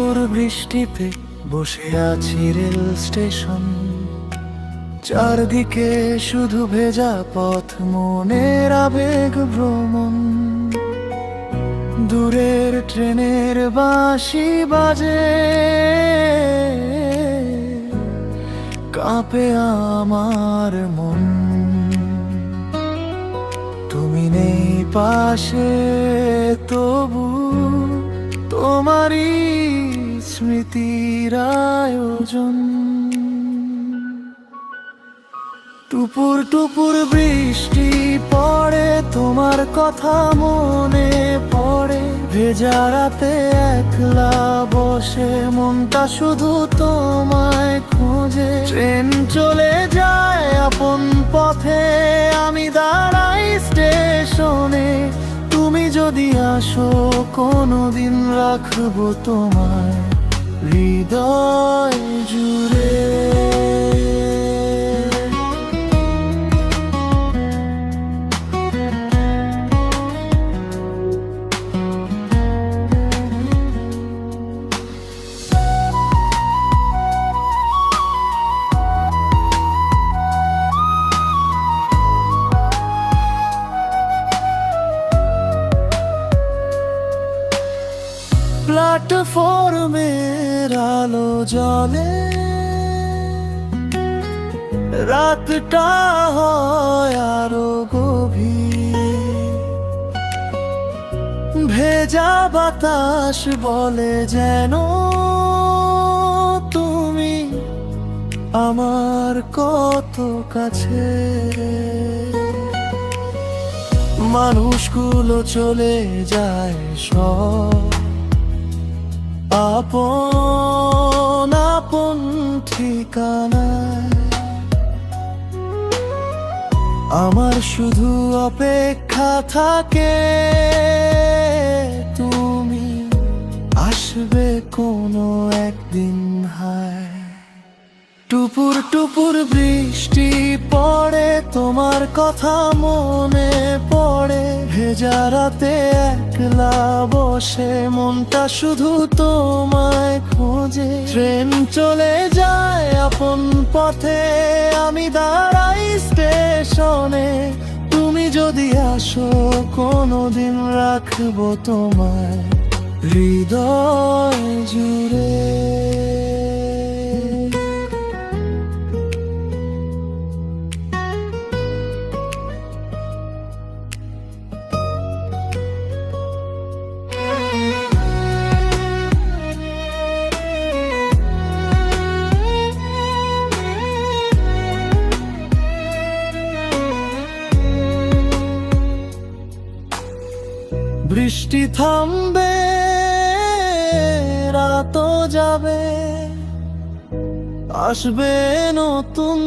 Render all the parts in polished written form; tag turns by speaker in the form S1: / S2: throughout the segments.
S1: টুপুর বৃষ্টিতে বসে আছি রেল স্টেশন, চারদিকে শুধু ভেজা পথ, মনের আবেগ ভ্রমণ। দূরের ট্রেনের বাঁশি বাজে, কাঁপে আমার মন। তুমি নেই পাশে, তবু তোমারই স্মৃতির আয়োজন। টুপুর টুপুর বৃষ্টি পড়ে, তোমার কথা মনে পড়ে। ভেজা রাতে একলা বসে মনটা শুধু তোমায় খোঁজে। ট্রেন চলে যায় আপন পথে, আমি দাঁড়াই স্টেশনে। তুমি যদি আসো কোনোদিন, রাখবো তোমায় হৃদয় জুড়ে। প্ল্যাটফর্মের আলো জ্বলে, রাতটা হয় আরো গভীর। ভেজা বাতাস বলে যেন তুমি আমার কত কাছে। মানুষগুলো চলে যায় সব আপন আপন ঠিকানায়। আমার শুধু অপেক্ষা থাকে, তুমি আসবে কোনো একদিন হায়। টুপুর টুপুর বৃষ্টি পড়ে, তোমার কথা মনে পড়ে। ভেজা রাতে একলা বসে মনটা শুধু তোমায় খোঁজে। ট্রেন চলে যায় আপন পথে, আমি দাঁড়াই স্টেশনে। তুমি যদি আসো কোনোদিন, রাখবো তোমায় হৃদয় জুড়ে। বৃষ্টি থামবে, রাতও যাবে, আসবে নতুন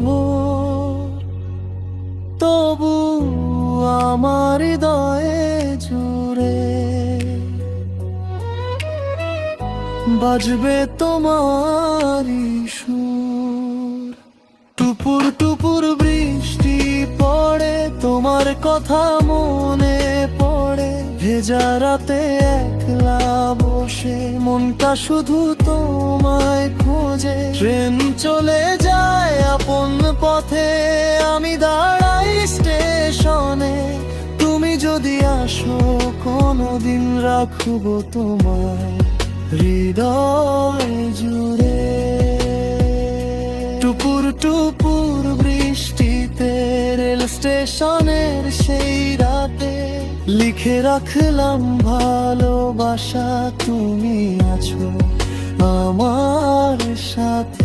S1: ভোর। তবু আমার হৃদয়ে জুড়ে বাজবে তোমারই সুর। টুপুর টুপুর বৃষ্টি পড়ে, তোমার কথা মনে পড়ে। ভেজা রাতে একলা বসে মনটা শুধু তোমায় খোঁজে। ট্রেন চলে যায় আপন পথে, আমি দাঁড়াই স্টেশনে। তুমি যদি আসো কোনোদিন, রাখবো তোমায় হৃদয় জুড়ে। টুপুর টুপুর বৃষ্টিতে রেল স্টেশনের সেই রাতে লিখে রাখলাম ভালোবাসা, তুমি আছো আমার সাথে।